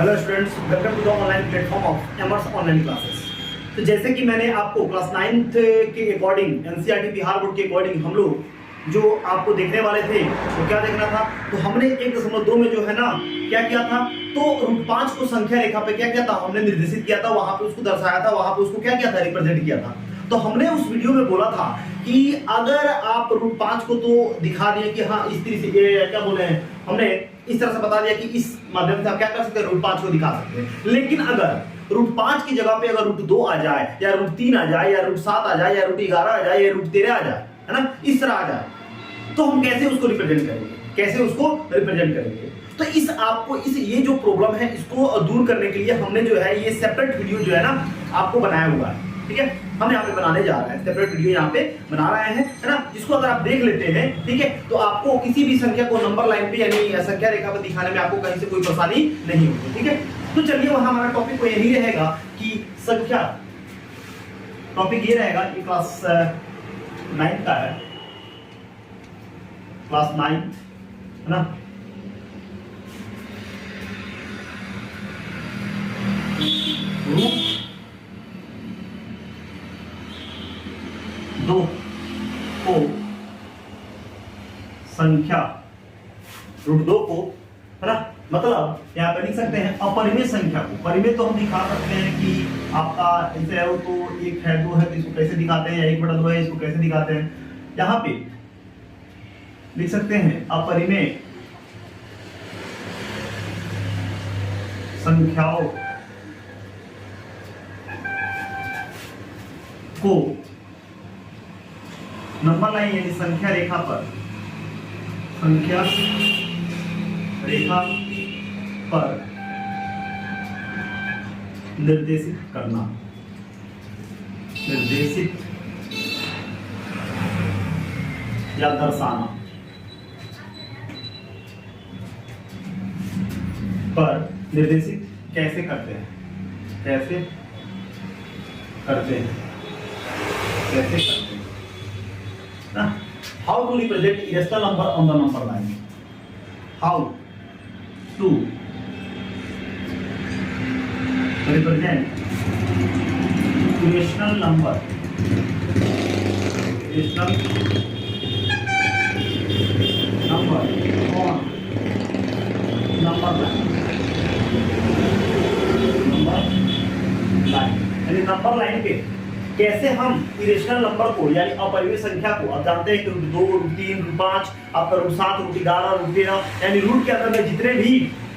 Hello students, welcome to the online platform of Emers online classes. तो जैसे कि मैंने आपको क्लास 9th के अकॉर्डिंग एनसीईआरटी बिहार बोर्ड के अकॉर्डिंग हम लोग जो आपको देखने वाले थे तो क्या देखना था, तो हमने 1.2 में जो है ना क्या किया था, तो रूट 5 को संख्या रेखा पे क्या किया था, हमने निर्देशित किया था, वहां पे उसको दर्शाया था, वहां पे उसको क्या किया था, रिप्रेजेंट किया था। तो हमने उस वीडियो में बोला था कि अगर आप रूट 5 को तो दिखा दिए कि हाँ इस तरह से ये क्या बोले हैं, हमने इस तरह से बता दिया कि इस माध्यम से आप क्या कर सकते हैं, रूट 5 को दिखा सकते हैं। लेकिन अगर रूट 5 की जगह पे अगर रूट 2 आ जाए या रूट 3 आ जाए या रूट 7 आ जाए या रूट 11 आ जाए या रूट 13 आ जाए, है ना, इस तरह आ जाए, तो हम कैसे उसको रिप्रेजेंट करेंगे, कैसे उसको रिप्रेजेंट करेंगे। तो इस आपको इस ये जो प्रॉब्लम है इसको दूर करने के लिए हमने जो है ये सेपरेट वीडियो जो है ना आपको बनाया हुआ है। ठीक है, हम यहाँ पे बनाने जा रहे हैं, सेपरेट वीडियो यहाँ पे बना रहे हैं, है ना, जिसको अगर आप देख लेते हैं, ठीक है, तो आपको किसी भी संख्या को नंबर लाइन पे यानी संख्या रेखा पे दिखाने में आपको कहीं से कोई परेशानी नहीं होगी। ठीक है, तो चलिए वहां हमारा टॉपिक को यही रहेगा कि संख्या, टॉपिक ये रहेगा कि क्लास 9 का है, क्लास 9 है ना, रूट 2 को संख्या, रूट 2 को, है ना, मतलब यहाँ पे लिख सकते हैं अपरिमेय संख्या को। परिमेय तो हम दिखा सकते हैं कि आपका ऐसे है तो 1 है 2 है तो इसको कैसे दिखाते हैं, या 1/2 है इसको कैसे दिखाते हैं। यहाँ पे लिख सकते हैं अपरिमेय संख्याओं को नंबर लाइन यानी संख्या रेखा पर, संख्या रेखा पर निर्देशित करना, निर्देशित या दर्शाना, पर निर्देशित कैसे करते हैं, कैसे करते हैं, कैसे करते हैं ना, how to represent irrational number on the number line, how to represent irrational number, irrational number on number line, number line यानी नंबर लाइन पे कैसे हम इरेशनल नंबर को यानी अपरिमेय संख्या को, आप जानते हैं कि रूट 2, रूट 3, रूट 5, आपका रूट 7, रूट 11, रूट 13 यानी रूट के अंदर में जितने भी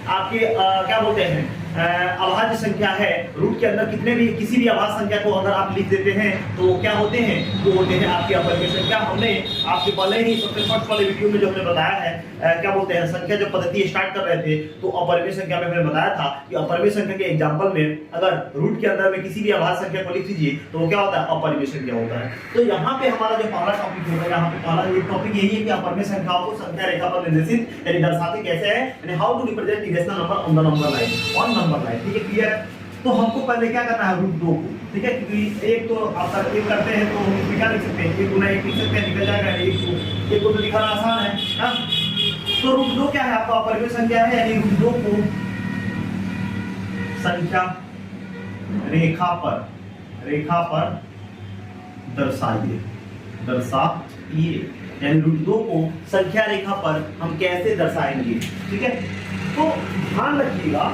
आपके क्या बोलते हैं अभाज्य संख्या है, रूट के अंदर कितने भी किसी भी अभाज्य संख्या को अगर आप लिख देते हैं तो क्या होते हैं, वो होते हैं आपकी अपरिमेय संख्या। हमने आपके पहले ही सबसे फर्स्ट वाले वीडियो में जो हमने बताया है क्या बोलते हैं संख्या जब पद्धति स्टार्ट कर रहे थे तो अपरिमेय संख्या में हमने बताया था कि अपरिमेय संख्या के एग्जांपल में अगर रूट के अंदर में किसी भी अभाज्य संख्या को लिख दीजिए तो वो क्या होता है, अपरिमेय संख्या होता है। तो यहाँ पे हमारा जो पहला टॉपिक होगा, यहाँ पे पहला ये टॉपिक यही है कि अपरिमेय संख्याओं को संख्या रेखा पर निर्देशित यानी दर्शाते कैसे है, यानी how to represent irrational number on the number line, on number line. ठीक है, क्लियर है। तो हमको पहले क्या करना है, रूट 2 को, ठीक है, क्योंकि एक तो आप एक करते हैं तो हम इसमें क्या लिख सकते हैं, 1 गुना 1 लिख सकते हैं, निकल जाएगा, एक को तो लिखना आसान है ना। तो रूट 2 क्या है, आपका अपरिमेय संख्या है, यानी रूट 2 को संख्या रेखा पर दर्शाइए, दर्शाइए यानी रूट 2 को संख्या रेखा पर हम कैसे दर्शाएंगे। ठीक है, तो ध्यान रखिएगा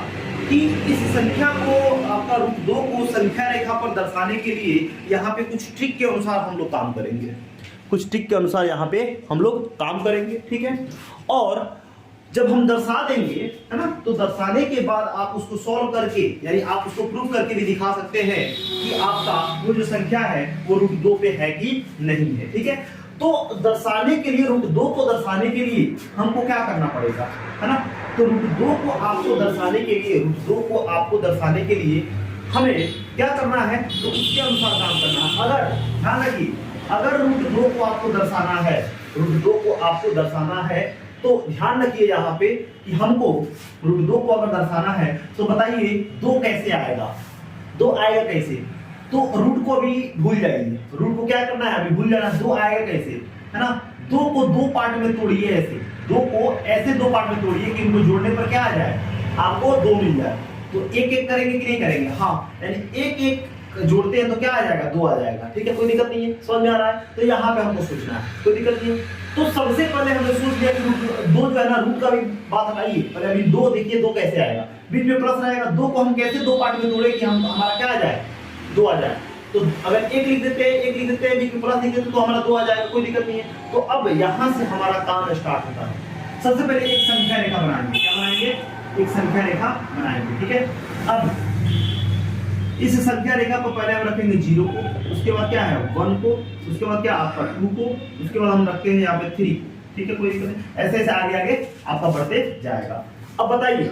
कि इस संख्या को आपका रूट 2 को संख्या रेखा पर दर्शाने के लिए यहाँ पे कुछ ट्रिक के अनुसार हम लोग काम करेंगे, कुछ ट्रिक के अनुसार यहाँ पे हम लोग काम करेंगे। ठीक है, और जब हम दर्शा देंगे, है ना, तो दर्शाने के बाद आप उसको सॉल्व करके यानी आप उसको प्रूव करके भी दिखा सकते हैं कि आपका वो जो संख्या है वो रूट 2 पे है कि नहीं है। ठीक है, तो दर्शाने के लिए रूट 2 को दर्शाने के लिए हमको क्या करना पड़ेगा, है ना, तो रूट 2 को आपको दर्शाने के लिए, रूट 2 को आपको दर्शाने के लिए हमें क्या करना है, तो उसके अनुसार काम करना है। अगर ध्यान रखिए, अगर रूट 2 को आपको दर्शाना है, रूट 2 को आपको दर्शाना है तो ध्यान रखिए यहाँ पे कि हमको रूट 2 को अगर दर्शाना है तो बताइए 2 कैसे आएगा, 2 आएगा कैसे, तो रूट को भी भूल जाइए, रूट को क्या करना है अभी भूल जाना, 2 आएगा कैसे, है ना, 2 को 2 पार्ट में तोड़िए, ऐसे 2 को ऐसे 2 पार्ट में तोड़िए कि इनको जोड़ने पर क्या आ जाए, आपको 2 मिल जाए। तो एक एक करेंगे कि नहीं करेंगे? हाँ, यानी एक एक जोड़ते हैं तो क्या आ जाएगा? 2 आ जाएगा। ठीक है, कोई दिक्कत नहीं है, समझ में आ रहा है? तो यहाँ पे हमको सोचना है, कोई दिक्कत नहीं है। तो सबसे पहले हमने सोच लिया कि दो जो है ना, रूट का भी बात हटाइए, पहले अभी 2 देखिए 2 कैसे आएगा, बीच में प्लस रहेगा। 2 को हम कैसे 2 पार्ट में तोड़े कि हम हमारा क्या आ जाए? 2 आ जाए। तो अगर एक लिख देते हैं बीच में प्लस लिख देते तो हमारा 2 आ जाएगा, कोई दिक्कत नहीं है। तो अब यहाँ से हमारा काम स्टार्ट होता है। सबसे पहले एक संख्या रेखा बनाएंगे, क्या बनाएंगे? एक संख्या रेखा बनाएंगे। ठीक है, अब इस संख्या रेखा को पहले हम रखेंगे 0 को, उसके बाद क्या है 1 को, उसके बाद क्या आपका 2 को, उसके बाद हम रखते हैं यहाँ पे 3। ठीक है, कोई दिक्कत नहीं, ऐसे ऐसे आगे आगे आपका बढ़ते जाएगा। अब बताइए,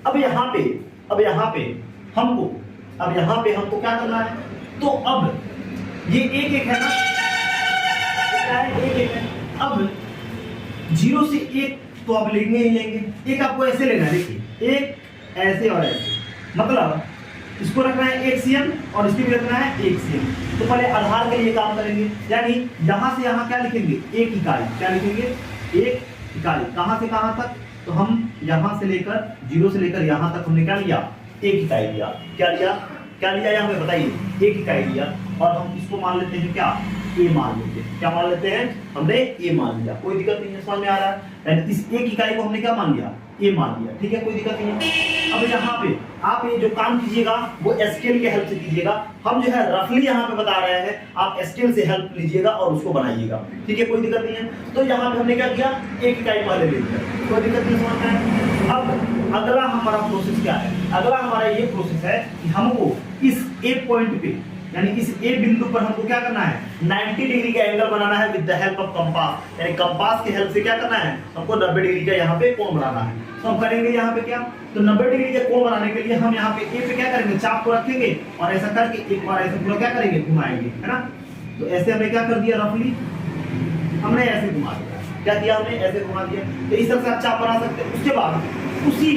अब यहाँ पे हमको क्या करना है? तो अब ये एक एक है ना, क्या है? एक एक है। अब 0 से 1 तो आप लेंगे ही लेंगे, एक आपको ऐसे लेना है, देखिए एक ऐसे और ऐसे, मतलब इसको रखना है 1 cm और इसको भी रखना है 1 cm। तो पहले आधार के लिए काम करेंगे, यानी यहां से यहां क्या लिखेंगे? 1 इकाई। क्या लिखेंगे? 1 इकाई। कहां से कहां तक? तो हम यहां से लेकर 0 से लेकर यहां तक हमने क्या लिया? 1 इकाई लिया। क्या लिया यहाँ पे बताइए? 1 इकाई लिया। और हम इसको मान लेते हैं क्या? A मान लेते हैं। क्या मान लेते हैं? हमने A मान लिया, कोई दिक्कत नहीं है, समझ में आ रहा है? इस 1 इकाई को हमने क्या मान लिया? A मान लिया। ठीक है, कोई दिक्कत नहीं है। अब यहाँ पे आप ये जो काम कीजिएगा वो स्केल के हेल्प से कीजिएगा। हम जो है रफली यहाँ पे बता रहे हैं, आप स्केल से हेल्प लीजिएगा और उसको बनाइएगा। ठीक है, कोई दिक्कत नहीं है। तो यहाँ पे हमने क्या किया? 1 इकाई पहले ले लिया, कोई दिक्कत नहीं, समझ में आया? अब अगला हमारा प्रोसेस क्या है? अगला हमारा ये प्रोसेस है कि हमको इस A पॉइंट पे, यानी इस A बिंदु पर हमको क्या करना है? 90 डिग्री का एंगल बनाना है with the help of compass, यानी कंपास की हेल्प से क्या करना है? हमको 90 डिग्री का यहाँ पे कोण बनाना है। तो हम करेंगे यहाँ पे क्या? तो 90 डिग्री का कोण बनाने के लिए हम यहाँ पे A पे क्या करेंगे? चाप को रखेंगे और ऐसा करके एक बार ऐसे पूरा क्या करेंगे? घुमाएंगे, है ना? तो ऐसे हमने क्या कर दिया? रफली हमने ऐसे घुमा दिया। क्या किया हमने? ऐसे घुमा दिया। तो इस तरह से आप चाप बना सकते हैं। उसके बाद उसी,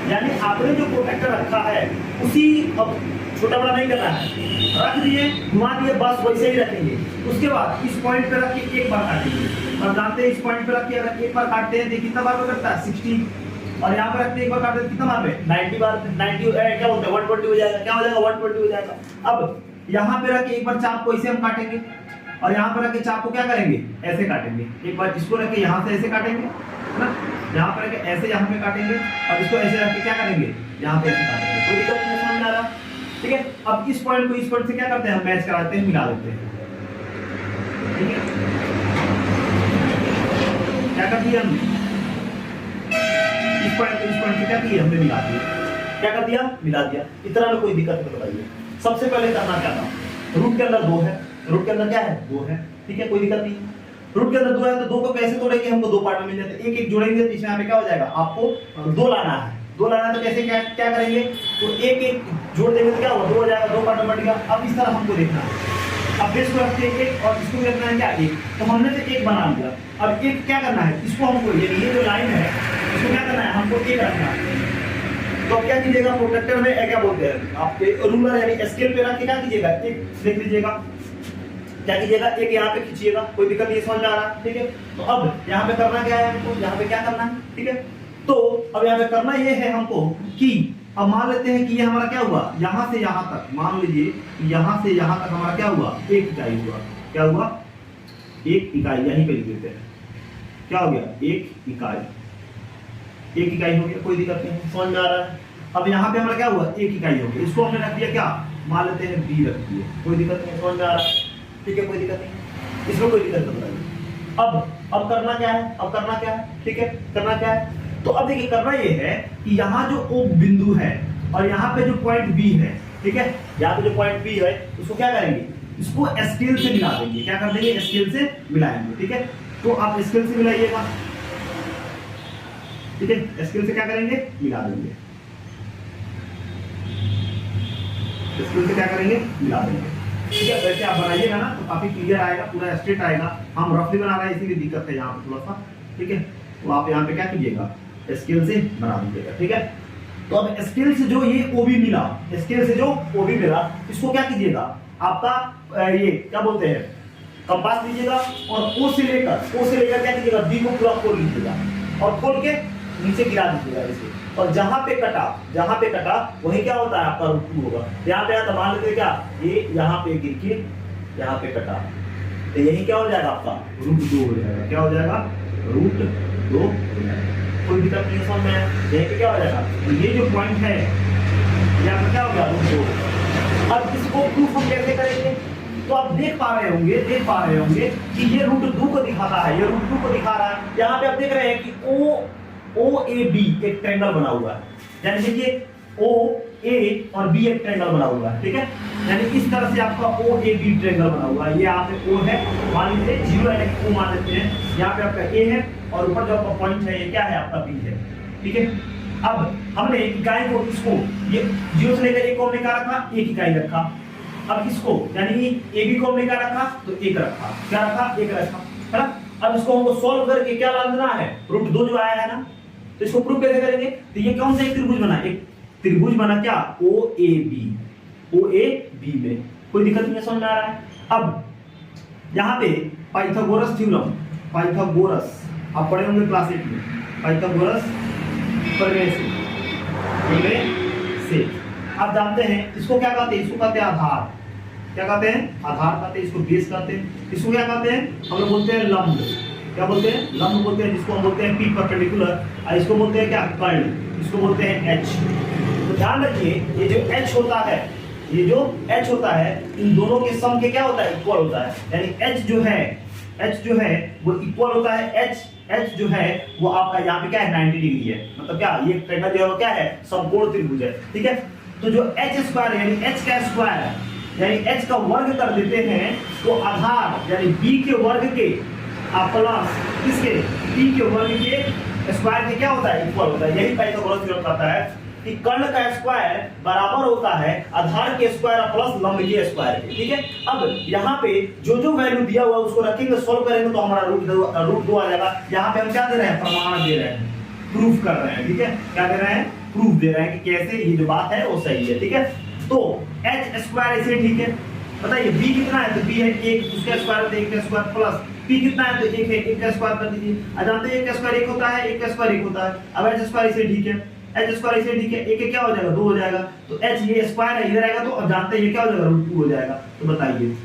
यानी आपने जो प्रोटेक्टर रखा है उसी, अब छोटा बड़ा नहीं करना है, रख दिए, घुमा दिए, बस वैसे ही रखेंगे। उसके बाद इस पॉइंट पे रख के एक बार काटेंगे, और जानते हैं इस पॉइंट पे रख के अगर एक बार काटते हैं तो कितना बार में करता है? 60। और यहाँ पे रखते एक बार काटते हैं कितना बार में? 90 बार। 90 क्या बोलते हैं? 120 हो जाएगा। क्या हो जाएगा? 120 हो जाएगा। अब यहाँ पे रख के एक बार चाप को ऐसे हम काटेंगे, और यहाँ पे रख के चाप को क्या करेंगे? ऐसे काटेंगे। एक बार इसको रख के यहाँ से ऐसे काटेंगे, है ना? यहाँ पे रख के ऐसे यहाँ पे काटेंगे, और इसको ऐसे रख के क्या करेंगे? यहाँ पे ऐसे काटेंगे। कोई दिक्कत नहीं, समझ में आ रहा? ठीक है, अब इस पॉइंट को इस पॉइंट से क्या करते हैं? मैच कराते हैं, मिला देते हैं। ठीक है, क्या कर दिया हमने? इस पॉइंट को इस पॉइंट से क्या किया? हमने मिला दिया। क्या कर दिया? मिला दिया। इतना में कोई दिक्कत नहीं, बताइए। सबसे पहले करना क्या था? रूट के अंदर 2 है, रूट के अंदर क्या है? 2 है। ठीक है, कोई दिक्कत नहीं। रूट के अंदर 2 है तो 2 को कैसे तोड़ेंगे? हमको 2 पार्ट में मिल जाते हैं। एक एक जोड़ेंगे तो इसमें क्या हो जाएगा? आपको 2 लाना है। 2 लाना है तो कैसे क्या करेंगे? तो एक एक जोड़ देंगे तो क्या होगा? 2 हो जाएगा, 2 पार्ट में बट गया। अब इस तरह हमको देखना है। अब इसको रखते हैं 1 और इसको भी रखना है क्या? 1। तो हमने तो 1 बना दिया। अब 1 क्या करना है? इसको हमको ये जो लाइन है इसको क्या करना है? हमको 1 रखना है। तो अब क्या कीजिएगा? प्रोटेक्टर में क्या बोलते हैं आपके? रूलर यानी स्केल पे रख के क्या कीजिएगा? 1 देख लीजिएगा। क्या कीजिएगा? 1 यहाँ पे खींचिएगा, कोई दिक्कत नहीं, समझ में आ रहा है? ठीक है, तो अब यहाँ पे करना क्या है हमको? यहाँ पे क्या करना है? ठीक है, तो अब यहाँ पे करना ये है हमको कि अब मान लेते हैं कि ये हमारा क्या हुआ? यहाँ से यहाँ तक, मान लीजिए यहाँ से यहाँ तक हमारा क्या हुआ? 1 इकाई हुआ। क्या हुआ? 1 इकाई। यहीं पे लिख देते हैं, क्या हो गया? 1 इकाई। 1 इकाई हो गया, कोई दिक्कत नहीं, समझ में आ रहा है? अब यहाँ पे हमारा क्या हुआ? 1 इकाई हो गया। इसको हमने रख दिया क्या? मान लेते हैं B रख दिए, कोई दिक्कत नहीं, समझ में आ रहा है? ठीक है, कोई दिक्कत नहीं, इसमें कोई दिक्कत नहीं। अब करना क्या है? अब करना क्या है? ठीक है, करना क्या है? तो अब देखिए, करना ये है कि यहाँ जो O बिंदु है और यहाँ पे जो पॉइंट B है, ठीक है, यहाँ पे जो पॉइंट B है उसको क्या करेंगे? इसको स्केल से मिला देंगे। क्या कर देंगे? स्केल से मिलाएंगे। ठीक है, तो आप स्केल से मिलाइएगा। ठीक है, स्केल से क्या करेंगे? मिला देंगे। स्केल से क्या करेंगे? मिला देंगे। ठीक है, वैसे आप बनाइएगा ना तो काफी क्लियर आएगा, पूरा स्ट्रेट आएगा। हम रफली बना रहे हैं इसीलिए दिक्कत है यहाँ पे थोड़ा सा। ठीक है, तो आप यहाँ पे क्या कीजिएगा? स्केल से बना दीजिएगा। ठीक है, तो अब स्केल से जो ये OB मिला, स्केल से जो OB मिला, इसको क्या कीजिएगा? आपका ये क्या बोलते हैं? कंपास लीजिएगा और O से लेकर क्या कीजिएगा? B को पूरा खोल लीजिएगा और खोल के नीचे गिरा दीजिएगा। इसे और जहां पे कटा वही क्या होता है आपका रूट 2 होगा। यहाँ पे आता मान लेते क्या, ये यहाँ पे गिर के यहाँ पे कटा, तो यही क्या हो जाएगा आपका रूट 2 हो जाएगा। क्या हो जाएगा, रूट 2 हो जाएगा। कोई दिक्कत नहीं समझ में, यहीं पे क्या हो जाएगा, तो ये जो पॉइंट है ये आपका क्या हो गया, रूट 2। अब इसको प्रूफ हम कैसे करेंगे, तो आप देख पा रहे होंगे कि ये रूट 2 को दिखाता है, ये रूट 2 को दिखा रहा है। यहाँ पे आप देख रहे हैं कि ओ ए बी एक ट्रायंगल बना हुआ है, यानी देखिए ओ ए और बी एक ट्रायंगल बना हुआ है, ठीक है। यानी इस तरह से आपका ओ ए बी ट्रायंगल बना हुआ है। ये यहाँ पे ओ है, मान लीजिए 0 है, ओ मान लेते हैं। यहाँ पे आपका ए है और ऊपर जो आपका पॉइंट है ये क्या है, आपका बी है, ठीक है। अब हमने इकाई को इसको ये 0 से लेकर 1 को हमने क्या रखा, 1 इकाई रखा। अब इसको यानी ए बी को हमने क्या रखा, तो 1 रखा, क्या रखा, 1 रखा, है ना। अब इसको हमको सॉल्व करके क्या लाना है, रूट 2 जो आया है ना, तो इसको प्रूफ कैसे करेंगे, तो ये कौन सा एक त्रिभुज बना, एक त्रिभुज बना क्या, ओ ए बी में। कोई दिक्कत नहीं है, समझ में आ रहा है। अब यहाँ पे पाइथागोरस थ्योरम, पाइथागोरस आप पढ़े होंगे क्लास 8 में, पाइथागोरस प्रमेय से आप जानते हैं इसको क्या कहते हैं, इसको कहते हैं आधार। क्या कहते हैं, आधार कहते हैं, इसको बेस कहते हैं। इसको क्या कहते हैं, हम लोग बोलते हैं लंब। क्या बोलते हैं, लंब बोलते हैं, जिसको हम बोलते हैं पी परपेंडिकुलर, और इसको बोलते हैं क्या, कर्ण, इसको बोलते हैं एच। तो ध्यान रखिए ये जो एच होता है, ये जो एच होता है, इन दोनों के सम के क्या होता है, इक्वल होता है। यानी एच जो है वो इक्वल होता है, एच जो है वो आपका यहाँ पे क्या है, 90 डिग्री है। मतलब क्या, ये ट्रायंगल जो है वो क्या है, समकोण त्रिभुज है, ठीक है। तो जो एच स्क्वायर यानी एच का स्क्वायर यानी एच का वर्ग कर देते हैं, तो आधार यानी बी के वर्ग के प्लस किसके, पी के वर्ग के स्क्वायर के क्या होता है, इक्वल होता है। यही पाइथागोरस थ्योरम कहता है कि कर्ण का स्क्वायर बराबर होता है आधार के स्क्वायर प्लस लंब के स्क्वायर के, ठीक है। अब यहाँ पे जो वैल्यू दिया हुआ है उसको रखेंगे, सोल्व करेंगे तो हमारा रूट 2 आ जाएगा। यहाँ पे हम क्या दे रहे हैं, प्रमाण दे रहे हैं, प्रूफ कर रहे हैं, ठीक है। क्या दे रहे हैं, प्रूफ दे रहे हैं कि कैसे ये जो बात है वो सही है, ठीक है। तो एच स्क्वायर ऐसे ठीक है, बताइए बी कितना है, तो बी है 1, उसका स्क्वायर है 1 का स्क्वायर प्लस पी कितना है, तो 1 है, 1 का स्क्वायर कर दीजिए। जानते हैं 1 का स्क्वायर 1 होता है, 1 का स्क्वायर 1 होता है। अब एच स्क्वायर इसे ठीक है, एच स्क्वायर इसे ठीक है, 1 क्या हो जाएगा, 2 हो जाएगा। तो एच ये स्क्वायर है इधर आएगा, तो अब जानते हैं ये क्या हो जाएगा, रूट 2 हो जाएगा। तो बताइए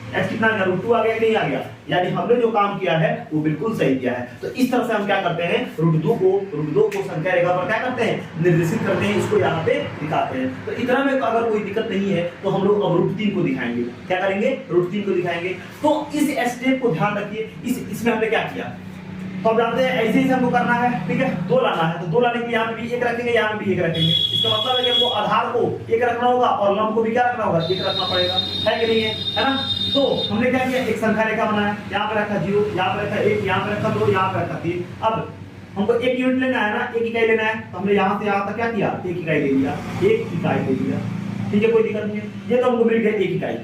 एच कितना आ गया, रूट 2 आ गया कि नहीं आ गया। यानी हमने जो काम किया है वो बिल्कुल सही किया है। तो इस तरह से हम क्या करते हैं, रूट 2 को संख्या रेखा पर क्या करते हैं, निर्देशित करते हैं, इसको यहाँ पे दिखाते हैं। तो इतना में अगर कोई दिक्कत नहीं है तो हम लोग अब रूट 3 को दिखाएंगे। क्या करेंगे, रूट 3 को दिखाएंगे। तो इस स्टेप को ध्यान रखिए, इसमें हमने क्या किया, तो आप जानते हैं ऐसे ही हमको करना है, ठीक है। 2 लाना है, तो 2 लाने के लिए यहाँ पे भी 1 रखेंगे, यहाँ पे भी 1 रखेंगे। इसका मतलब है कि हमको आधार को 1 रखना होगा और लंब को भी क्या रखना होगा, 1 रखना पड़ेगा, है कि नहीं है ना। तो हमने क्या किया, एक संख्या रेखा बनाया, यहाँ पे रखा 0, यहाँ पे रखा 1, यहाँ पे रखा 2, यहाँ पे रखा 3। अब हमको 1 यूनिट लेना है ना, 1 इकाई लेना है, तो हमने यहाँ से यहाँ तक क्या किया, 1 इकाई ले लिया, 1 इकाई ले लिया, ठीक है। कोई दिक्कत नहीं है, ये तो हमको मिल गया 1 इकाई,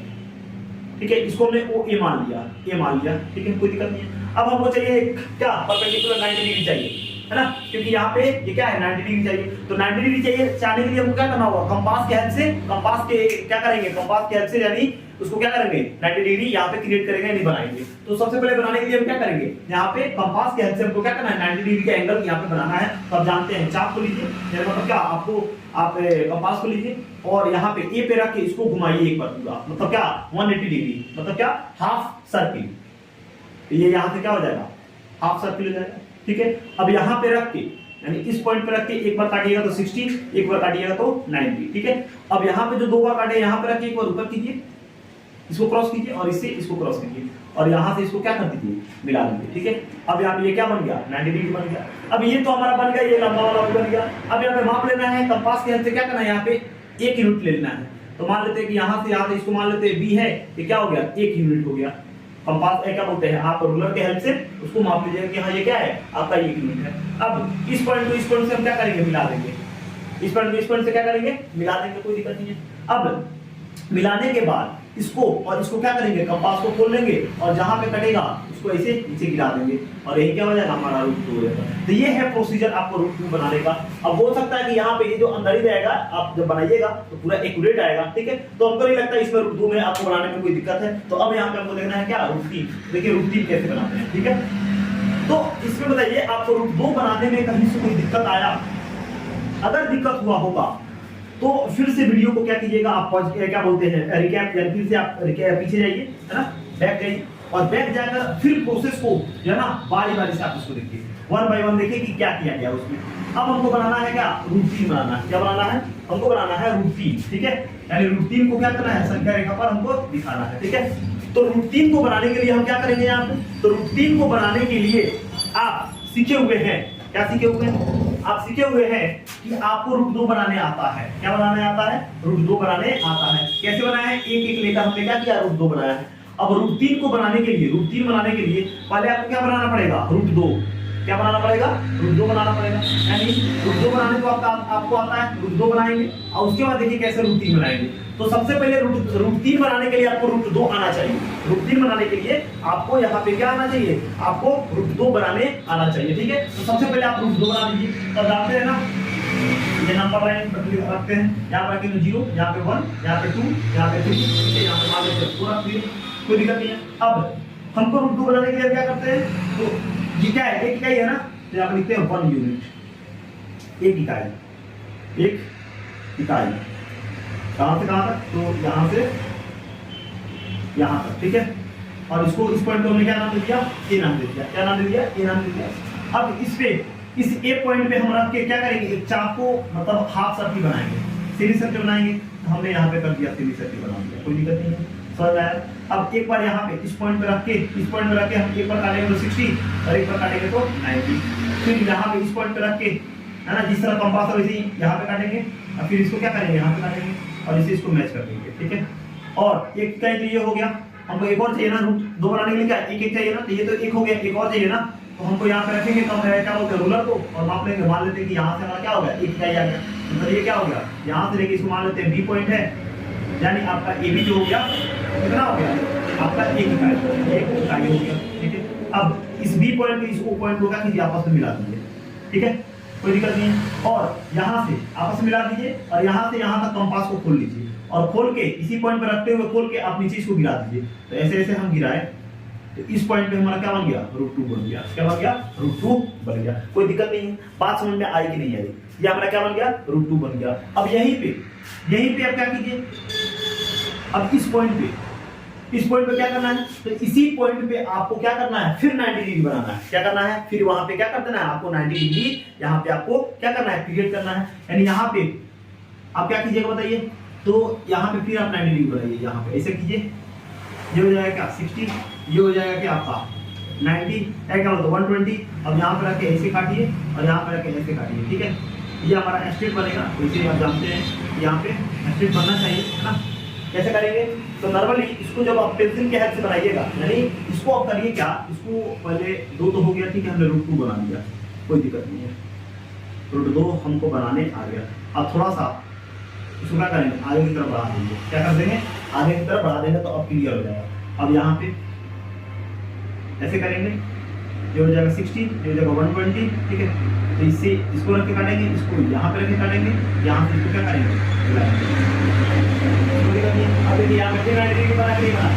ठीक है। इसको हमने ओ ए मान लिया, ठीक है, कोई दिक्कत नहीं है। अब हमको चाहिए क्या, परपेंडिकुलर 90 डिग्री चाहिए, है ना, क्योंकि यहाँ पे ये क्या है, 90 डिग्री चाहिए। तो 90 डिग्री चाहिए, चाहने के लिए हमको क्या करना होगा, कंपास के हेल्प से, कंपास के क्या करेंगे, कंपास के हेल्प से यानी उसको क्या करेंगे, 90 डिग्री यहाँ पे क्रिएट करेंगे, नहीं बनाएंगे। तो सबसे पहले बनाने के लिए हम क्या करेंगे, यहाँ पे कंपास के हेल्प से हमको क्या करना है, 90 डिग्री का एंगल यहाँ पे बनाना है। तो आप जानते हैं चाप को लीजिए, मतलब क्या आपको, आप कंपास को लीजिए और यहाँ पे ए पे रख के इसको घुमाइए एक बार पूरा, मतलब क्या 180 डिग्री, मतलब क्या हाफ सर्किल। ये यहाँ से क्या हो जाएगा, हाफ सर्किल हो जाएगा, ठीक है। अब यहाँ पे रख के यानी इस पॉइंट पे रख के एक बार काटिएगा तो 60, एक बार काटिएगा तो 90, ठीक है। अब यहाँ पे जो 2 बार काटे, यहाँ पे रख के एक बार ऊपर कीजिए, इसको क्रॉस कीजिए और इससे इसको क्रॉस कीजिए और यहाँ से इसको क्या कर दीजिए, मिला दीजिए, ठीक है। अब यहाँ पे ये क्या बन गया, 90 डिग्री बन गया। अब ये तो हमारा बन गया, ये लंबा वाला भी बन गया। अब यहाँ पे माप लेना है, कंपास के हेल्प से क्या करना है, यहाँ पे 1 यूनिट ले लेना है। तो मान लेते हैं कि यहाँ से यहाँ से इसको मान लेते हैं बी है, ये क्या हो गया, 1 यूनिट हो गया। कंपास क्या बोलते हैं, आप रूलर के हेल्प से उसको माप लीजिएगा कि हाँ ये क्या है, आपका 1 यूनिट है। अब इस पॉइंट को इस पॉइंट से हम क्या करेंगे, मिला देंगे, इस पॉइंट को इस पॉइंट से क्या करेंगे, मिला देंगे, कोई दिक्कत नहीं है। अब मिलाने के बाद इसको और इसको क्या करेंगे, कंपास को खोल लेंगे और जहां पे कटेगा उसको ऐसे नीचे गिरा देंगे और यही क्या हो जाएगा, हमारा रूट 2 हो जाएगा। तो ये है प्रोसीजर आपको रूट 2 बनाने का। अब हो सकता है कि यहाँ पे ये जो अंदर ही रहेगा, आप जब बनाइएगा तो पूरा एक्यूरेट आएगा, ठीक है। तो हमको नहीं लगता इसमें रूट 2 में आपको बनाने में कोई दिक्कत है। तो अब यहाँ पे हमको देखना है क्या, रूट 3। देखिए रूट 3 कैसे बनाते हैं, ठीक है। तो इसमें बताइए आपको रूट 2 बनाने में कहीं से कोई दिक्कत आया, अगर दिक्कत हुआ होगा तो फिर से वीडियो को क्या कीजिएगा, आप क्या बोलते हैं रिकैप, या फिर से आप पीछे जाइए, है ना, बैक जाइए, और बैक जाकर फिर प्रोसेस को जो है ना बारी बारी से आप इसको देखिए, वन बाय वन देखिए कि क्या किया गया उसमें। अब हमको बनाना है क्या, रूटीन बनाना है। क्या बनाना है, हमको बनाना है रूटीन, ठीक है, यानी रूटीन को क्या करना है, संख्या रेखा पर हमको दिखाना है, ठीक है। तो रूटीन को बनाने के लिए हम क्या करेंगे यहाँ पे, तो रूटीन को बनाने के लिए आप सीखे हुए हैं, क्या सीखे हुए हैं, आप सीखे हुए हैं कि आपको रूट 2 बनाने आता है। क्या बनाने आता है, रूट 2 बनाने आता है। कैसे बनाया है, एक एक लेकर हमने क्या किया, रूट 2 बनाया है। अब रूट 3 को बनाने के लिए, रूटीन बनाने के लिए पहले आपको क्या बनाना पड़ेगा, रूट 2। क्या बनाना पड़ेगा, रूट 2 बनाना पड़ेगा, यानी रूट 2 बनाने को आपको आता है, रूट 2 बनाएंगे और उसके बाद देखिए कैसे रूट 3 बनाएंगे। तो सबसे पहले रूट 3 बनाने के लिए आपको रूट 2 आना चाहिए। रूट 3 बनाने के लिए आपको यहाँ पे क्या आना चाहिए, आपको रूट 2 बनाने आना चाहिए, ठीक है। तो सबसे पहले आप रूट 2 बना दीजिए, तब जानते हैं ना, ये नंबर लाइन रखते हैं, यहाँ पर रखेंगे 0, यहाँ पे 1, यहाँ पे 2, यहाँ पे 3, यहाँ पे मान लेते हैं पूरा 3, कोई दिक्कत नहीं है। अब हमको रूट 2 बनाने के लिए क्या करते हैं, तो ये क्या है, एक इकाई है ना, तो यहाँ पर लिखते हैं 1 यूनिट, एक इकाई, एक इकाई। कहां से कहां तक, तो यहां से यहां तक, ठीक है। और इसको, इस पॉइंट को हमने क्या नाम दे दिया, ए नाम दे दिया। क्या नाम दे दिया, ए नाम दे दिया। अब इस पे, इस ए पॉइंट पे हम रख के क्या करेंगे, एक चाप को मतलब हाफ सर्कल बनाएंगे, सीधी सर्कल बनाएंगे। तो हमने यहाँ पे कर दिया, सीधी सर्कल बना दिया, कोई दिक्कत नहीं है, समझ आया। अब एक बार यहाँ पे इस पॉइंट पे रख के, इस पॉइंट पे रख के हम एक बार काटेंगे तो 60 और एक बार काटेंगे तो 90। फिर यहाँ पे इस पॉइंट पे रख के, है ना, जिस तरह कंपास है वैसे ही यहाँ पे काटेंगे, और फिर इसको क्या करेंगे, यहाँ पे काटेंगे और इसे इसको मैच कर देंगे, ठीक है। और एक इकाई तो ये हो गया, हमको एक और चाहिए ना, रूट 2 बनाने के लिए क्या एक एक चाहिए ना, तो ये तो एक हो गया, एक और चाहिए ना, तो हमको यहाँ पे रखेंगे कम है, क्या बोलते हैं, रूलर को, और माप लेंगे, मान लेते हैं कि यहाँ से हमारा क्या हो गया, एक इकाई आ गया। तो ये क्या हो गया, यहाँ से लेके इसको मान लेते हैं बी पॉइंट है, यानी आपका ए बी जो हो गया कितना हो गया, आपका एक इकाई हो गया, ठीक है। अब इस बी पॉइंट को इस ओ पॉइंट को क्या कीजिए, आपस में मिला दीजिए, ठीक है, कोई दिक्कत नहीं है। और यहाँ से आपस में मिला दीजिए और यहाँ से यहाँ तक कंपास को खोल लीजिए, और खोल के इसी पॉइंट पर रखते हुए खोल के आप नीचे इसको गिरा दीजिए। तो ऐसे ऐसे हम गिराए तो इस पॉइंट पे हमारा क्या बन गया, रूट 2 बन गया। क्या बन गया, रूट 2 बन गया, कोई दिक्कत नहीं है। बात समझ में आई कि नहीं आई, ये हमारा क्या बन गया, रूट 2 बन गया। अब यहीं पे आप क्या कीजिए, अब इस पॉइंट पे क्या करना है, तो इसी पॉइंट पे आपको क्या करना है, फिर 90 डिग्री बनाना है। क्या करना है, फिर वहां पे क्या कर देना है, आपको 90 डिग्री यहाँ पे आपको क्या करना है, क्रिएट करना है। यानी यहाँ पे आप क्या कीजिएगा बताइए, तो यहाँ पे फिर आप 90 डिग्री बनाइए, यहाँ पे ऐसे कीजिए, ये हो जाएगा क्या 60, ये हो जाएगा क्या आपका 90, क्या मतलब 120। अब यहाँ पे रखे ऐसे काटिए और यहाँ पे रखे ऐसे काटिए, ठीक है। ये हमारा स्ट्रेट बनेगा, वैसे आप जानते हैं यहाँ पे स्ट्रेट बनना चाहिए, है ना। कैसे करेंगे, तो नॉर्मली इसको जब आप पेंसिल के हेल्प से बनाइएगा, यानी इसको आप करिए क्या, इसको पहले 2 तो हो गया, ठीक है, हमने रूट 2 बना दिया, कोई दिक्कत नहीं है, रूट 2 हमको बनाने आ गया। अब थोड़ा सा इसको क्या करेंगे, आगे की तरफ बढ़ा देंगे। क्या कर देंगे, आगे की तरफ बढ़ा देंगे तो अब क्लियर हो जाएगा। अब यहाँ पे ऐसे करेंगे, ये हो जाएगा 60, ये हो जाएगा 120, ठीक है। तो इससे इसको रख के काटेंगे, इसको यहाँ पे रख के काटेंगे, यहाँ से इसको क्या करेंगे, अब देखिए यहाँ पे 90 डिग्री बना, के बना,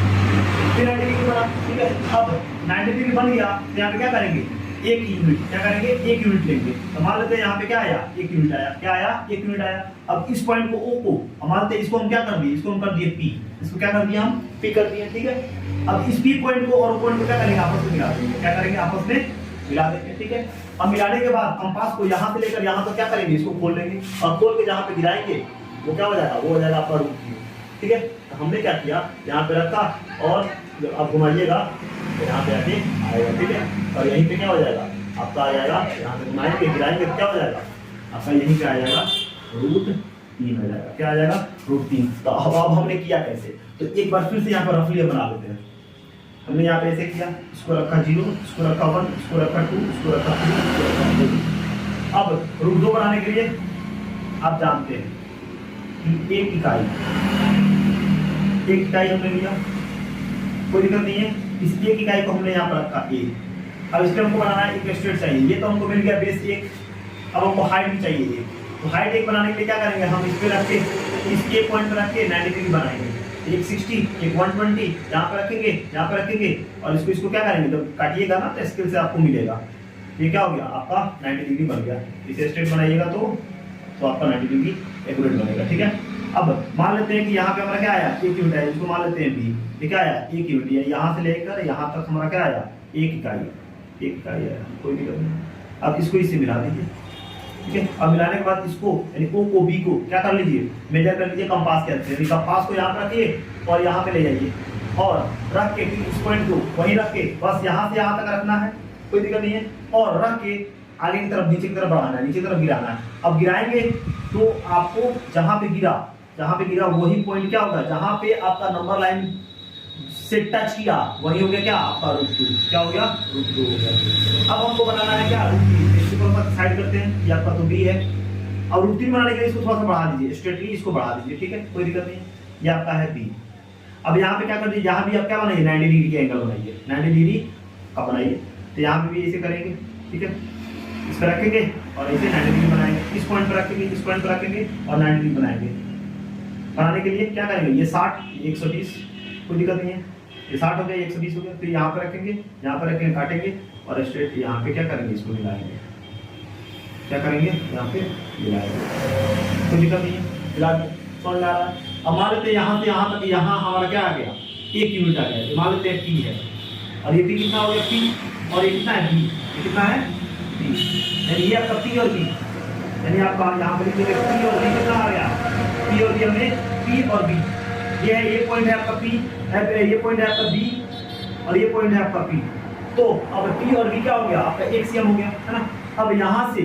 90 डिग्री बना, ठीक है। अब 90 डिग्री बन गया, तो यहाँ पे क्या करेंगे, एक यूनिट, क्या करेंगे, एक यूनिट लेंगे। तो मान लेते हैं यहाँ पे क्या आया, एक यूनिट आया, क्या आया, एक यूनिट आया। अब इस पॉइंट को ओ को मान लेते हैं, इसको हम क्या कर दिए, इसको हम कर दिए पी, इसको क्या कर दिया, हम पी कर दिए, ठीक है। अब इस पी पॉइंट को और ओ पॉइंट को क्या करेंगे, आपस में मिला देंगे। क्या करेंगे, आपस में मिला देंगे, ठीक है। अब मिलाने के बाद कंपास को यहाँ से लेकर यहाँ तक क्या करेंगे, इसको खोल लेंगे और खोल के जहाँ पे गिराएंगे वो क्या हो जाएगा, वो हो जाएगा आपका रूट 3, ठीक है। तो हमने क्या किया, यहाँ पे रखा और जब आप घुमाइएगा तो यहाँ पे आके आएगा, ठीक है। और यहीं पे क्या हो जाएगा, आपका आ जाएगा, यहाँ पे घुमाएंगे गिराएंगे क्या हो जाएगा, आपका यहीं पे आ जाएगा रूट 3 आ जाएगा। क्या आ जाएगा, रूट 3। तो अब हमने किया कैसे, तो एक बार फिर से यहाँ पर रफली बना लेते हैं। हमने यहाँ पे ऐसे किया, इसको रखा 0, इसको रखा 1, इसको रखा 2, इसको रखा 3, इसको रखा 4। अब रूट 2 बनाने के लिए आप जानते हैं कि एक इकाई हमने लिया, कोई दिक्कत नहीं है। इस एक इकाई को हमने यहाँ पर रखा a। अब इसके हमको बनाना है एक स्ट्रेट चाहिए, ये तो हमको मिल गया बेस 1। अब हमको हाइट भी चाहिए 1। तो हाइट 1 बनाने के लिए क्या करेंगे, हम इस पे रख के इस एक पॉइंट पर रख के 90 डिग्री बनाएंगे। एक 60, एक 120 यहाँ पे रखेंगे, यहाँ पे रखेंगे और इसको क्या करेंगे, जब काटिएगा ना तो स्केल से आपको मिलेगा। ये क्या हो गया, आपका 90 डिग्री बन गया। इसे स्ट्रेट बनाइएगा तो तो आपका 90 डिग्री एक्यूरेट बनेगा। ठीक है, अब मान लेते हैं कि यहाँ पे हमारा क्या आया, 1 यूनिट है, इसको मान लेते हैं बी, ये क्या आया 1 यूनिट, यानी यहाँ से लेकर यहाँ तक हमारा क्या आया 1 इकाई आया, कोई दिक्कत नहीं। अब इसको इससे मिला दीजिए। ठीक है, अब मिलाने के बाद इसको यानी ओ को बी को क्या कर लीजिए, मेजर कर लीजिए, कंपास कहते हैं, कंपास को यहाँ पे रखिए और यहाँ पे ले जाइए और रख के इस पॉइंट को वहीं रख के बस यहाँ से यहाँ तक रखना है, कोई दिक्कत नहीं है, और रख के आगे की तरफ नीचे की तरफ बढ़ाना है, नीचे की तरफ गिराना है। अब गिराएंगे तो आपको जहाँ पे गिरा वही पॉइंट क्या होगा, जहाँ पे आपका नंबर लाइन से टच किया वही हो गया क्या आपका √2, क्या हो गया √2 हो गया। अब हमको बनाना है क्या √3, इसको साइड करते हैं, ये आपका तो बी है। और √3 बनाने के लिए इसको थोड़ा सा बढ़ा दीजिए, स्ट्रेटली इसको बढ़ा दीजिए। ठीक है, कोई दिक्कत नहीं, ये आपका है बी। अब यहाँ पे क्या कर दीजिए, यहाँ भी आप क्या बनाइए 90 डिग्री के एंगल बनाइए, 90 डिग्री का बनाइए, तो यहाँ पे भी ऐसे करेंगे। ठीक है, इस पर रखेंगे और ऐसे 90 डिग्री बनाएंगे, इस पॉइंट पर रखेंगे, इस पॉइंट पर रखेंगे और 90 डिग्री बनाएंगे। बनाने के लिए क्या करेंगे, ये 60 120, कोई दिक्कत नहीं है, ये 60 हो गया 120 हो गया, फिर यहाँ पर रखेंगे, यहाँ पर रखेंगे, काटेंगे और स्ट्रेट यहाँ पे क्या करेंगे, इसको मिलाएंगे, क्या करेंगे यहाँ पे मिलाएंगे, कोई दिक्कत नहीं है, मिला समझ आ रहा है। अब मान लेते हैं यहाँ से यहाँ तक, यहाँ हमारा क्या आ गया 1 यूनिट आ गया, मान लेते हैं पी है, और ये पी कितना हो गया पी, और ये कितना है बी, ये कितना है पी, यानी ये आपका पी और बी, यानी आपका यहाँ पर पी और बी कितना आ गया, पी और बी हमें पी और बी, ये है, ये पॉइंट है आपका पी, ये पॉइंट है आपका बी और ये पॉइंट है आपका पी। तो अब पी और बी क्या हो गया आपका 1 cm हो गया, है ना। अब यहाँ से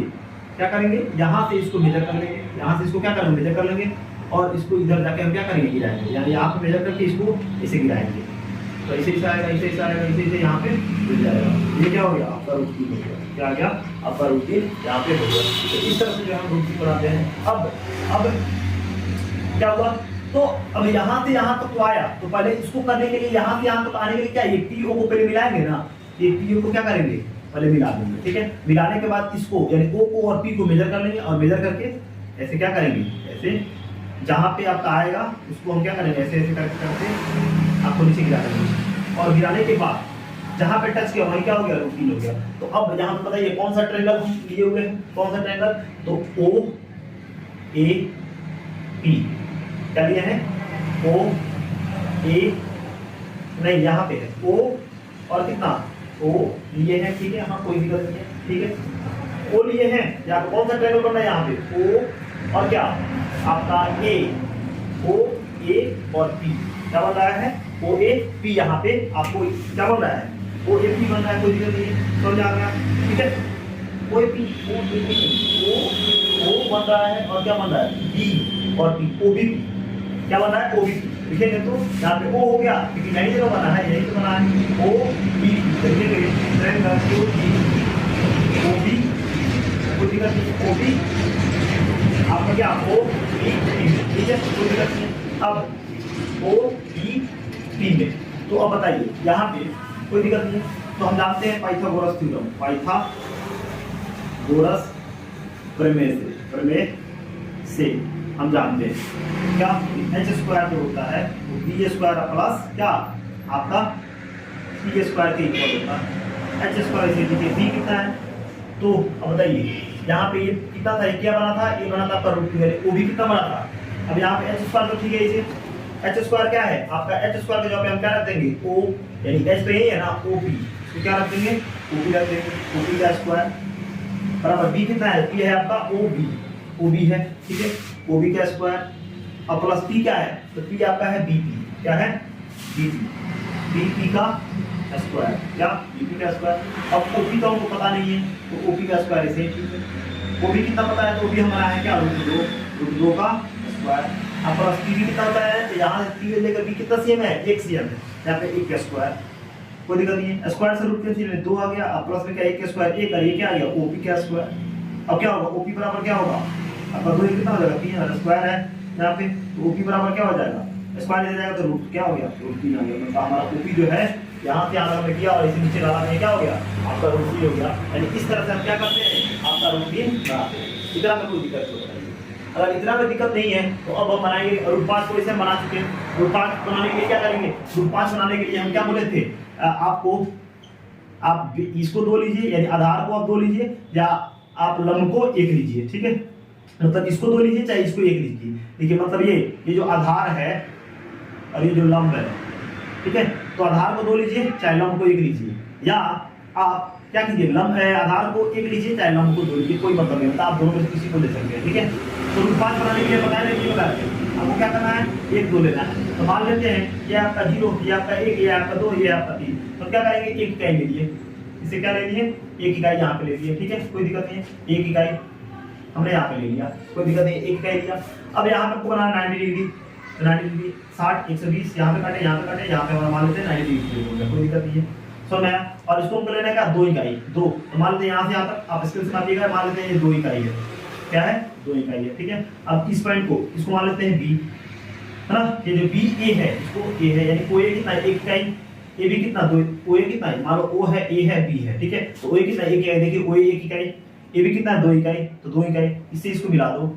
क्या करेंगे, यहाँ से इसको मेजर कर लेंगे, यहाँ से इसको क्या करेंगे मेजर कर लेंगे और इसको इधर जाके हम क्या करेंगे गिराएंगे, यानी यहाँ पे मेजर करके इसको ऐसे गिराएंगे, तो ऐसे ऐसे आएगा, ऐसे ऐसे आएगा, ऐसे ऐसे यहाँ पे गिर जाएगा। ये क्या हो गया आपका √3 हो गया, क्या आ गया आपका √3 यहाँ पे हो गया। तो इस तरह से जो हम √3 बनाते हैं। अब क्या हुआ, तो अब यहाँ से यहाँ तक तो आया, तो पहले इसको करने के लिए यहाँ से यहाँ तक आने के लिए क्या, ये पीओ को पहले मिलाएंगे ना, ये पीओ को क्या करेंगे पहले मिला देंगे। ठीक है, मिलाने के बाद इसको यानी ओ को और पी को मेजर कर लेंगे और मेजर करके ऐसे क्या करेंगे, ऐसे जहाँ पे आपका आएगा उसको हम क्या करेंगे ऐसे ऐसे करके आपको नीचे गिरा देंगे, और गिराने के बाद जहाँ पे टच किया वही क्या हो गया √3 हो गया। तो अब यहाँ पे बताइए कौन सा ट्रायंगल हम लिए हुए हैं, कौन सा ट्रायंगल, तो ओ ए पी क्या लिया है, ओ ए नहीं यहाँ पे है ओ और कितना ओ लिए हैं। ठीक है, हाँ कोई दिक्कत नहीं है, ठीक है ओ लिए हैं, यहाँ पे कौन सा ट्रायंगल बनना है, यहाँ पे ओ और क्या आपका ए, ओ ए और पी क्या बन रहा है, ओ ए पी, यहाँ पे आपको क्या बन रहा है ओ ए पी बन रहा है, कोई दिक्कत नहीं है, समझ आ गया। ठीक है, ओ ए पी ओ बन रहा है और क्या बन रहा है बी और पी, ओ बी क्या बन रहा है ओ बी, लिखेंगे तो यहाँ पे ओ हो गया क्योंकि नहीं जगह बना है, यही तो बना है ओ बी, लिखेंगे ट्रायंगल ओ बी, कोई दिक्कत नहीं, ओ बी आपका क्या ओ बी पी, ठीक है कोई दिक्कत नहीं। अब ओ बी पी में तो अब बताइए यहाँ पे कोई दिक्कत नहीं है, तो हम जानते हैं पाइथागोरस थ्योरम, पाइथागोरस प्रमेय से हम जानते हैं क्या h स्क्वायर जो होता है वो b स्क्वायर प्लस क्या आपका c स्क्वायर के इक्वल होता है। h स्क्वायर से देखिए b कितना है, तो अब बताइए यहाँ पे ये कितना था, क्या बना था, ये बना था आपका √2, वो भी कितना बना था। अब यहाँ पे h स्क्वायर तो ठीक है, इसे h स्क्वायर क्या है आपका, h स्क्वायर के जगह पे हम क्या रख देंगे o, यानी h तो यही है ना OP, तो क्या रख देंगे OP रख देंगे, OP का स्क्वायर बराबर b कितना है, p है आपका OB है, ठीक है OB का स्क्वायर और प्लस p क्या है, तो p आपका है BP, क्या है BP का स्क्वायर, क्या BP का स्क्वायर। अब OP तो हमको पता नहीं है तो OP का स्क्वायर ऐसे ही ठीक है, OB कितना पता है तो OB हमारा है क्या √2 का स्क्वायर, अब प्लस p भी कितना होता है, तो यहाँ से p लेकर b कितना cm है 1 cm है, यहाँ पे 1 का स्क्वायर, कोई दिक्कत नहीं है, स्क्वायर से रूट कैंसिल 2 आ गया, अब प्लस में क्या 1 का स्क्वायर 1 और ये क्या आ गया OP का स्क्वायर। अब क्या होगा OP बराबर क्या होगा आपका 2 कितना हो जाएगा 3 स्क्वायर है यहाँ पे, तो OP बराबर क्या हो जाएगा स्क्वायर ले जाएगा तो रूट क्या हो गया √3 आ गया, मतलब हमारा OP जो है यहाँ से आधा में किया और इसे नीचे डाला में क्या हो गया आपका √3 हो गया। यानी इस तरह से हम क्या करते हैं आपका √3 बनाते हैं, इतना में कोई दिक्कत नहीं है। अगर इतना में दिक्कत नहीं है तो अब हम बनाएंगे √5 को इसे बना चुके हैं। √5 बनाने के लिए क्या करेंगे, √5 बनाने के लिए हम क्या बोले थे आपको, आप इसको 2 लीजिए यानी आधार को आप 2 लीजिए या आप लंब को 1 लीजिए, ठीक है मतलब इसको 2 लीजिए चाहे इसको 1 लीजिए। देखिए मतलब ये जो आधार है और ये जो लंब है, ठीक है, तो आधार को 2 लीजिए चाहे लंब को 1 लीजिए, या आप क्या कीजिए लंब आधार को 1 लीजिए चाहे लंब को 2 लीजिए, कोई मतलब नहीं होता, आप दोनों में से किसी को ले सकते हैं, ठीक है। तो रूट 5 बनाने के लिए बताया नहीं कि आपको क्या करना है, 1 2 लेना है। तो मान लेते हैं ये आपका 0, ये आपका 1, ये आपका 2, ये आपका 3, तो क्या करेंगे 1 इकाई ले लिए, इसे क्या ले लिए 1 इकाई यहाँ पे ले लिए, ठीक है, कोई दिक्कत नहीं है। 1 इकाई हमने यहाँ पे ले लिया, कोई दिक्कत नहीं, 1 इकाई लिया। अब यहाँ पे आपको बनाना 90 डिग्री, 90 डिग्री 60 120, यहाँ पे काटे, यहाँ पे काटे, यहाँ पे हमारा मान लेते हैं 90 डिग्री हो गया, कोई दिक्कत नहीं है। समझ आया। और इसको हमको लेना है क्या 2 इकाई, 2, तो मान लेते हैं यहाँ से यहाँ तक आप स्केल से मापिएगा, मान लेते हैं ये 2 इकाई है, क्या है 2 इकाई है, ठीक है। अब इस पॉइंट को इसको मान लेते हैं बी, है ना, ये जो बी ए है इसको ए है, यानी ओ ए कितना है 1 इकाई, ए बी कितना 2, ओ ए कितना है, मान लो ओ है ए है बी है, ठीक है, तो ओ ए कितना 1 इकाई, देखिए ओ ए 1 इकाई, ए बी कितना है 2 इकाई, तो 2 इकाई, इससे इसको मिला दो,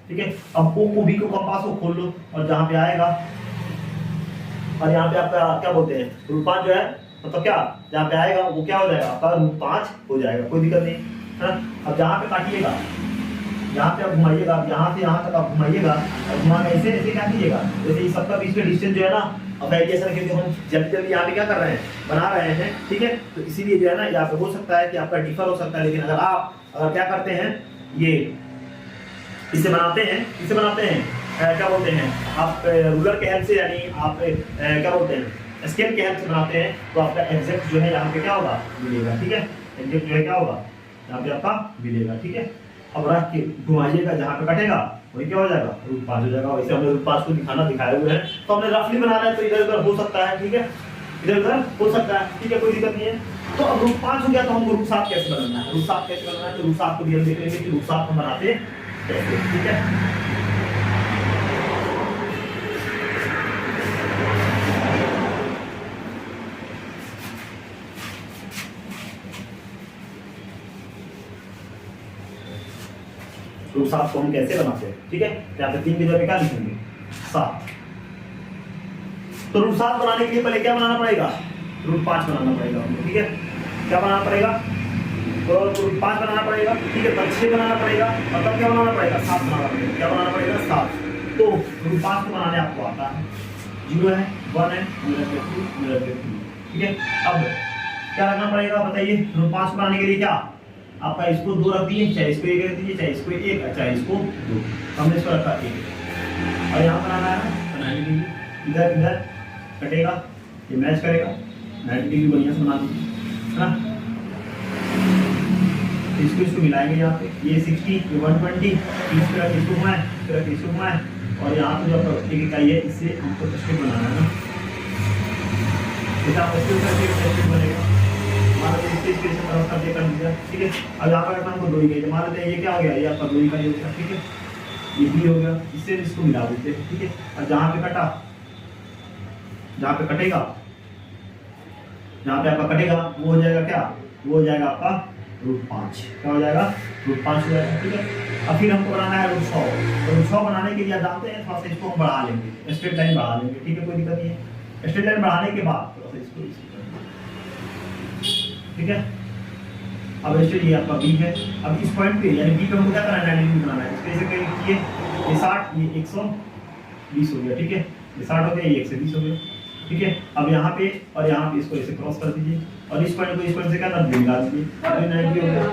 ठीक है। अब ओ को बी को कंपास को खोल लो और जहाँ पे आएगा, और यहाँ पे आपका क्या बोलते हैं रूट 5 जो है, मतलब क्या जहाँ पे आएगा वो क्या हो जाएगा आपका रूट 5 हो जाएगा, कोई दिक्कत नहीं है ना। अब जहाँ पे काटिएगा, यहाँ पे आप घुमाइएगा, यहाँ से यहाँ तक आप घुमाइएगा और घुमा ऐसे ऐसे क्या कीजिएगा, जैसे इस सबका बीच में डिस्टेंस जो है ना, अब ऐसे रखेंगे हम जल्दी जल्दी यहाँ पे क्या कर रहे हैं बना रहे हैं, ठीक है। तो इसीलिए जो है ना यहाँ पे हो सकता है कि आपका डिफर हो सकता है, लेकिन अगर क्या करते हैं ये इसे बनाते हैं क्या बोलते हैं आप रूलर के हेल्प से, यानी आप क्या बोलते हैं स्केल के हेल्प से बनाते हैं, तो आपका एग्जैक्ट जो है यहाँ पे क्या होगा मिलेगा, ठीक है। एग्जैक्ट जो है क्या होगा यहाँ पे आपका मिलेगा, ठीक है। अब रख के घुमाइएगा, जहाँ पे कटेगा वही क्या हो जाएगा रूट 5 हो जाएगा। वैसे हमने रूट 5 को दिखाए हुए हैं, तो हमने रफली बनाना है, तो इधर उधर हो सकता है, ठीक है, इधर उधर हो सकता है, ठीक है, कोई दिक्कत नहीं है। तो अब रूट 5 हो गया, तो हमको रूट 7 कैसे बनाना है, रूट 7 कैसे बनाना है, तो रूट 7 को भी हम देख लेंगे कि रूट 7 हम बनाते कैसे, ठीक है। रूट 7 को हम कैसे बनाते हैं, ठीक है, यहाँ पे 3 की जगह क्या लिखेंगे 7। तो रूट 7 बनाने के लिए पहले क्या बनाना पड़ेगा, रूट 5 बनाना पड़ेगा, ठीक है। क्या बनाना पड़ेगा, तो रूट 5 बनाना पड़ेगा, ठीक है, तब 6 बनाना पड़ेगा, और तब क्या बनाना पड़ेगा 7 बनाना पड़ेगा, क्या बनाना पड़ेगा 7। तो रूट 5 को बनाने आपको आता है, 0 है 1 है 2, ठीक है। अब क्या रखना पड़ेगा बताइए, रूट 5 बनाने के लिए क्या आपका इसको 2 रख दिए, चाहे इसको 1 रख दीजिए, चाहे इसको 1, चाहे इसको 2, हमने इसको रखा 1। और यहाँ बनाना है 90 डिग्री, इधर इधर कटेगा, ये मैच करेगा, 90 डिग्री बढ़िया से बना दीजिए, है ना। इसको मिलाएंगे यहाँ पे, ये 60 ये 120, इस तरह इसको घुमाएं, इस तरह इसको घुमाएं, और यहाँ पे जो आपका एक इकाई है इससे हमको स्ट्रिप बनाना है ना, जैसे आप स्ट्रिप बनेगा, मान लो इसके तरफ करके कर दीजिए, ठीक है। अब यहाँ पर हमको 2 इकाई, मान लेते हैं ये क्या हो गया, ये आपका 2 इकाई हो गया, ठीक है, ये भी हो गया, इससे इसको मिला देते हैं, ठीक है। और जहाँ पे कटा, जहाँ पे कटेगा, जहाँ पे आपका कटेगा वो हो जाएगा क्या, वो हो जाएगा आपका रूट 5, क्या हो जाएगा रूट 5 हो जाएगा, ठीक है। अब फिर हमको बनाना है रूट 100, तो रूट 100 बनाने के लिए आप जानते हैं थोड़ा सा इसको हम बढ़ा लेंगे, स्ट्रेट लाइन बढ़ा लेंगे, ठीक है, कोई दिक्कत नहीं है। स्ट्रेट लाइन बढ़ाने के बाद थोड़ा सा इसको ठीक है। अब ऐसे ये आपका बी है, अब इस पॉइंट पे यानी बी पे हमको क्या करना है 90 डिग्री बनाना है, इसके ऐसे करिए, ये 60 ये 120 हो गया, ठीक है, ये 60 हो गया, ये 120 हो गया, ठीक है। अब यहाँ पे और यहाँ पे इसको ऐसे क्रॉस कर दीजिए, और इस पॉइंट को इस पॉइंट से क्या कर मिला दीजिए, अब 90 हो गया,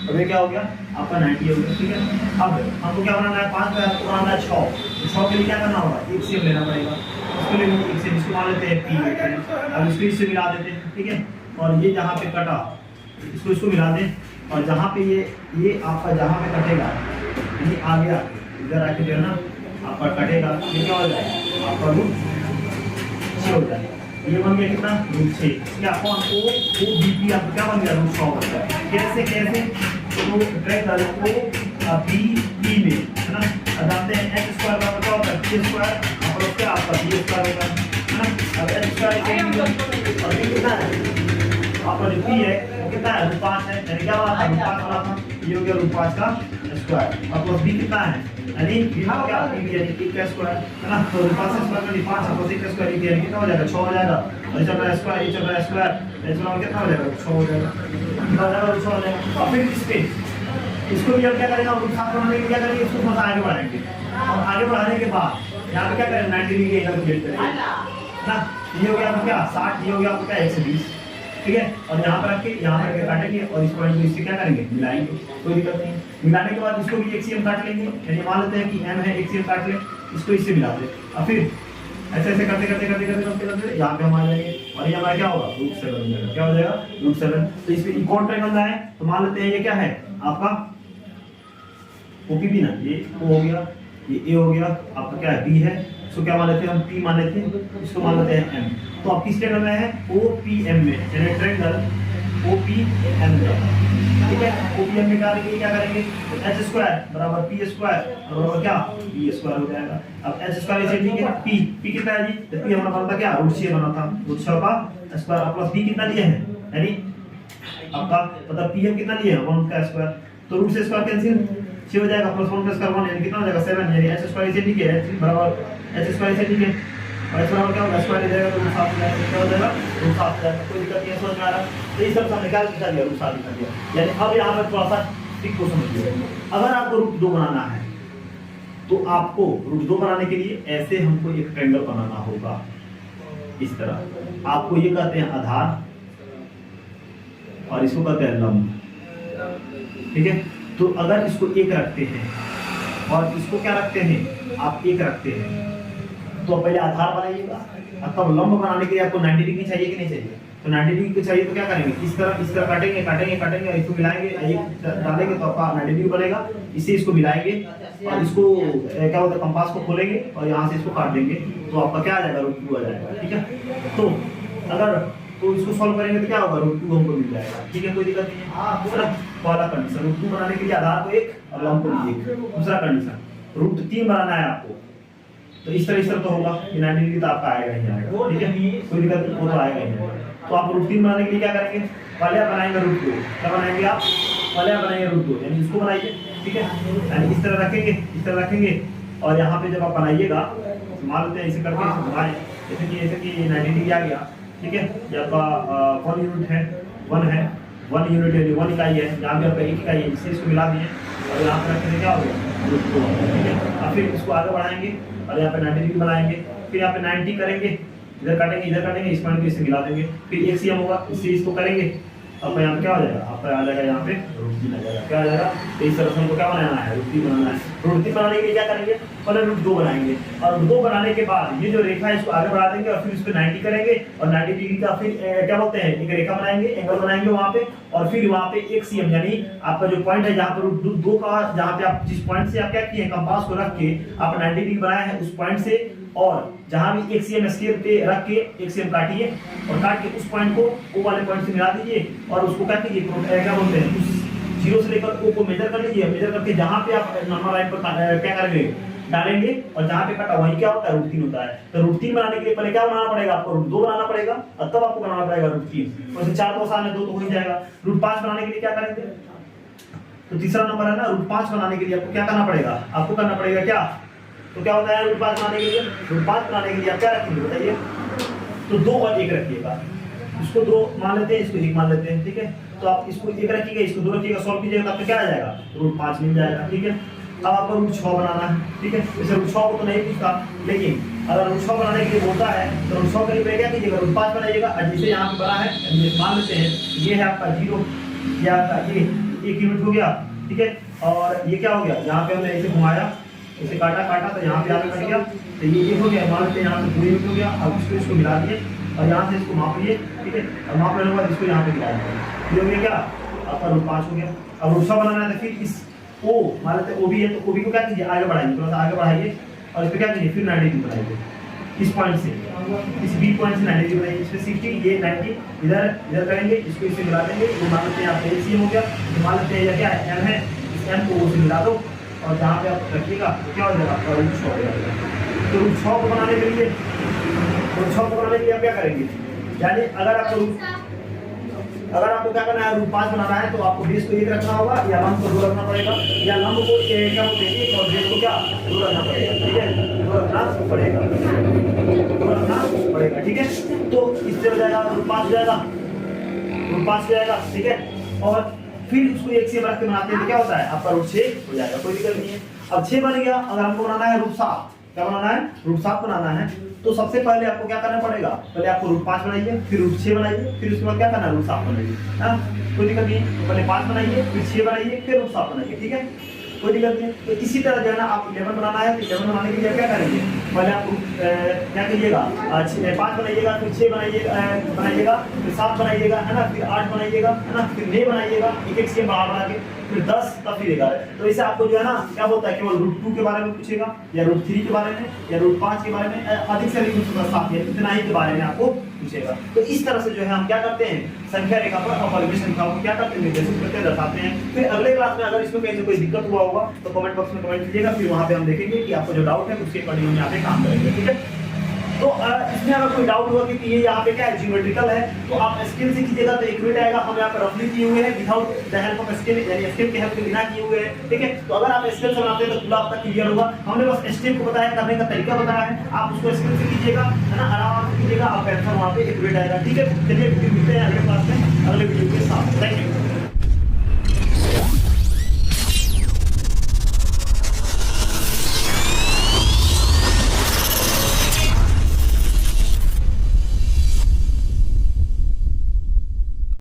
अब ये क्या हो गया आपका 90 हो गया, ठीक है। अब हमको क्या बनाना है 5 का, आपको बनाना है 6, 6 के लिए क्या करना होगा, एक सेम लेना पड़ेगा, उसके लिए एक सेम इसको मान लेते हैं P, अब इसको इससे मिला देते हैं, ठीक है। और ये जहाँ पे कटा इसको मिला दें, और जहाँ पे ये आपका जहाँ पे कटेगा ये आ गया, इधर आके जो है ना आपका कटेगा, ये क्या हो जाएगा आपका रूट 6 हो जाएगा, ये बन गया कितना रूट 6, क्या कौन ओ बी पी आपका क्या बन गया रूट 100 बन गया। कैसे तो ट्रैक डालो ओ बी पी में, है ना, जानते हैं h स्क्वायर बराबर क्या होता है p स्क्वायर, और क्या आपका b स्क्वायर होगा, है ना। अब h स्क्वायर और b कितना है आपका जो p है वो कितना है रूट 5 है, यानी क्या बना था रूट 5 बना था, ये हो गया रूट 5 का स्क्वायर, और प्लस b कितना है यानी b हो गया p यानी p का स्क्वायर, है ना। तो रूट 5 स्क्वायर में 5 है, प्लस का स्क्वायर यानी कितना हो जाएगा 6 हो जाएगा, और ये चल रहा है स्क्वायर, ये चल रहा है स्क्वायर, ये चल रहा है कितना हो जाएगा 6 हो जाएगा, कितना हो जाएगा 6 हो जाएगा। और फिर इस पे इसको भी हम क्या करेंगे, रूट 7 बनाने के लिए क्या करेंगे, इसको थोड़ा आगे बढ़ाएंगे और आगे बढ़ाने के बाद यहाँ पे क्या करेंगे 90 डिग्री एंगल क्रिएट करेंगे ना। ये हो गया आपका क्या 60, ये हो गया आपका क्या 120, ठीक है। और यहाँ पर रख के यहाँ पर काटेंगे और इस पॉइंट को इससे क्या करेंगे, मिलाएंगे, कोई दिक्कत नहीं। मिलाने के बाद इसको भी एक सीएम काट लेंगे, यानी मान लेते हैं कि m है, एक सीएम काट ले, इसको इससे मिला दे और फिर ऐसे ऐसे करते करते करते करते करते करते यहाँ पे हम आ जाएंगे और ये हमारा क्या होगा √7 हो जाएगा। क्या हो जाएगा √7। तो इसमें इक्वल ट्रायंगल में है तो मान लेते हैं ये क्या है आपका OPB ना, ये O हो गया, ये A हो गया, आपका क्या है B है, इसको क्या मान लेते हैं हम P मान लेते हैं, इसको मान लेते हैं M। तो आप किस ट्रायंगल में है OPM में, यानी ट्रायंगल OPM में, ठीक है। OPM में क्या करेंगे तो h² बराबर p² बराबर क्या b² हो जाएगा। अब h² इसे ठीक है, p कितना है जी, तो p हमारा बनता क्या √6 बना था, √6 का स्क्वायर प्लस b कितना लिए हैं, यानी आपका मतलब pm कितना लिए हैं 1 का स्क्वायर, तो √6 स्क्वायर कैंसिल 6 हो जाएगा, प्लस 1 का स्क्वायर 1 यानी कितना हो जाएगा 7, यानी h² इसे ठीक है, h बराबर h² इसे ठीक है और h बराबर क्या होगा स्क्वायर हो जाएगा तो √7 हो जाएगा, क्या हो जाएगा √7 हो जाएगा। कोई दिक्कत नहीं है, समझ में आ रहा है। तो इस तरह से हमने क्या लिखा दिया √7 लिखा दिया, यानी अब यहाँ पर थोड़ा सा ट्रिक को समझिए। अगर आपको √2 बनाना है तो आपको √2 बनाने के लिए ऐसे हमको एक ट्रायंगल बनाना होगा, इस तरह। आपको ये कहते हैं आधार और इसको कहते हैं लंब, ठीक है। तो अगर इसको एक रखते हैं और इसको क्या रखते हैं आप एक रखते हैं तो पहले आधार बनाइएगा, तब लंब बनाने के लिए आपको 90 डिग्री चाहिए कि नहीं चाहिए, तो 90 डिग्री को चाहिए तो क्या करेंगे इस तरह काटेंगे काटेंगे काटेंगे और इसको मिलाएंगे, एक डालेंगे तो आपका 90 डिग्री बनेगा। इससे इसको मिलाएंगे और इसको क्या होता है कंपास को खोलेंगे और यहाँ से इसको काट देंगे तो आपका क्या आ जाएगा √2 आ जाएगा, ठीक है। तो अगर तो इसको सॉल्व करेंगे तो क्या होगा √2 हमको मिल जाएगा, ठीक है, कोई दिक्कत नहीं है। दूसरा वाला कंडीशन √2 बनाने के लिए आधार को एक और लंब को भी एक। दूसरा कंडीशन √3 बनाना है आपको, तो इस तरह तो होगा कि 90 डिग्री तो आपका आएगा ही आएगा, ठीक है, कोई दिक्कत नहीं, वो तो आएगा ही आएगा। तो आप √3 बनाने के लिए क्या करेंगे, पहले आप बनाएंगे √2, क्या बनाएंगे आप पहले आप बनाएंगे √2 यानी इसको बनाइए, ठीक है, यानी इस तरह रखेंगे, इस तरह रखेंगे और यहाँ पे जब आप बनाइएगा मान लेते हैं इसे करके इसे घुमाएं, जैसे कि 90 डिग्री आ गया, ठीक है। ये आपका 1 यूनिट है 1 यूनिट यानी 1 इकाई है, यहाँ भी आपका 1 इकाई है, इससे इसको मिला दिए और यहाँ पे रखने से क्या हो गया √2, ठीक है। और फिर इसको आगे बढ़ाएंगे और यहाँ पे 90 डिग्री बनाएंगे, फिर यहाँ पे 90 करेंगे, इधर काटेंगे, इस पॉइंट को इससे मिला देंगे, फिर एक सीएम होगा, इससे इसको करेंगे, अब यहाँ पे क्या हो जाएगा आपका आ जाएगा यहाँ पे √3 आ जाएगा, क्या आ जाएगा। तो इस तरह से हमको क्या बनाना है √3 बनाना है। √3 बनाने के लिए क्या करेंगे पहले √2 बनाएंगे और √2 बनाने के बाद ये जो रेखा है इसको आगे बढ़ा देंगे और फिर इस पे 90 करेंगे और 90 डिग्री का फिर क्या बोलते हैं एक रेखा बनाएंगे, एंगल बनाएंगे वहाँ पे और फिर वहाँ पे एक सीएम यानी आपका जो पॉइंट है जहाँ पे √2 का जहाँ पे आप जिस पॉइंट से आप क्या किए कंपास को रख के आप 90 डिग्री बनाए हैं उस पॉइंट से और जहां भी एक सीएम स्केल पे रख के एक सीएम काटिए और काट के उस पॉइंट को ओ वाले पॉइंट से मिला दीजिए और उसको क्या कीजिए क्या बोलते हैं उस 0 से लेकर ओ को मेजर कर लीजिए, मेजर करके जहां पे आप नंबर लाइन पर क्या करेंगे डालेंगे और जहां पे कटा वही क्या होता है √3 होता है। तो √3 बनाने के लिए पहले क्या बनाना पड़ेगा आपको √2 बनाना पड़ेगा और तब आपको बनाना पड़ेगा √3। वैसे 4 तो आसान है, 2 तो हो ही जाएगा। √5 बनाने के लिए क्या करेंगे, तो तीसरा नंबर है ना √5 बनाने के लिए आपको क्या करना पड़ेगा, आपको करना पड़ेगा क्या, तो क्या होता है √5 बनाने के लिए, √5 बनाने के लिए आप क्या रखेंगे बताइए, तो 2 और 1 रखिएगा, इसको 2 मान लेते हैं, इसको 1 मान लेते हैं, ठीक है। तो आप इसको 1 रखिएगा, इसको 2 रखिएगा, सॉल्व कीजिएगा तो आपको क्या आ जाएगा √5 मिल जाएगा, ठीक है। अब आपको √6 बनाना है, ठीक है। वैसे √6 को तो नहीं पूछता, लेकिन अगर √6 बनाने के लिए बोलता है तो √6 के लिए क्या कीजिएगा √5 बनाइएगा और जिसे यहाँ पे बना है मान लेते हैं ये है आपका 0, ये आपका ये 1 यूनिट हो गया, ठीक है। और ये क्या हो गया, यहाँ पे हमने ऐसे घुमाया, इसे काटा तो यहाँ पे आगे कट गया, तो ये 1 हो गया, मान लेते हैं यहाँ पे 2 यूनिट हो गया। अब इसको मिला दिए और यहाँ से इसको माप लिए, ठीक है। और माप लेने के बाद इसको यहाँ पे मिला दिया, ये हो गया क्या आपका √5 हो गया। अब √6 बनाना है तो फिर इस ओ मान लेते हैं OB है तो OB को क्या कीजिए आगे बढ़ाइए, थोड़ा सा आगे बढ़ाइए और इस पर क्या कीजिए फिर 90 डिग्री बनाइए, इस पॉइंट से इस B पॉइंट से 90 डिग्री बनाइए, इस पे 60 ये 90 इधर करेंगे, इसको इससे मिला देंगे, ये मान लेते हैं यहाँ पे CM हो गया, तो मान लेते हैं ये क्या है M है, इस M को उससे मिला दो और जहाँ पे आप रखिएगा क्या हो जाएगा आपका √6 हो जाएगा। तो √6 को बनाने के लिए आप क्या करेंगे, यानी अगर आपको क्या करना है √5 बनाना है तो आपको बेस को 1 रखना होगा या लंब को 2 रखना पड़ेगा या लंब को क्या बोलते हैं और बेस को क्या 2 रखना पड़ेगा, ठीक है, 2 रखना पड़ेगा, ठीक है। तो इससे हो जाएगा √5 हो जाएगा, ठीक है। और फिर उसको एक सेम रख के बनाते हैं तो क्या होता है आपका रूट 6 हो जाएगा, कोई दिक्कत नहीं है। अब 6 बन गया, अगर हमको बनाना है रूट 7, क्या बनाना है रूट 7 बनाना है, तो सबसे पहले आपको क्या करना पड़ेगा, पहले आपको रूट 5 बनाइए, फिर रूट 6 बनाइए, फिर उसके बाद क्या करना है रूट 7 बनाइए, हाँ कोई दिक्कत नहीं। तो पहले 5 बनाइए, फिर 6 बनाइए, फिर रूट 7 बनाइए, ठीक है कोई दिक्कत नहीं। तो इसी तरह जो है ना आप 11 बनाना है, तो 11 बनाने के लिए क्या करेंगे, पहले आप क्या करिएगा 5 बनाइएगा, फिर 6 बनाइएगा, फिर 7 बनाइएगा, है ना, फिर 8 बनाइएगा, है ना, फिर 9 बनाइएगा, एक एक सेम बढ़ा के, फिर 10, तब फिर 11। तो इसे आपको जो है ना क्या बोलता है, केवल रूट 2 के बारे में पूछेगा, या रूट 3 के बारे में, या रूट 5 के बारे में, अधिक से अधिक 7 इतना ही के बारे में आपको पूछेगा। तो इस तरह से जो है हम क्या करते हैं, संख्या रेखा पर अपरिमेय संख्याओं को क्या करते हैं, निर्देशित करते हैं, दर्शाते हैं। फिर अगले क्लास में अगर इसमें कहीं से कोई दिक्कत हुआ होगा तो कमेंट बॉक्स में कमेंट कीजिएगा, फिर वहां पे हम देखेंगे कि आपको जो डाउट है उसके अकॉर्डिंग हम यहाँ पे काम करेंगे, ठीक है। तो इसमें अगर कोई डाउट हुआ कि ये यहाँ पे क्या है ज्योमेट्रिकल है, तो आप स्केल से कीजिएगा तो एक्यूरेट आएगा। हम यहाँ पर रफली किए हुए हैं without the help of scale, यानी स्केल के हेल्प के बिना किए हुए हैं, ठीक है। तो अगर आप स्केल से बनाते हैं तो पूरा आपका क्लियर होगा। हमने बस स्टेप को बताया, करने का तरीका बताया है, आप उसको स्केल से कीजिएगा, है ना, आराम से कीजिएगा, आपका आंसर वहाँ पे एक्यूरेट आएगा, ठीक है। चलिए फिर मिलते हैं अगले क्लास में अगले वीडियो के साथ, थैंक यू।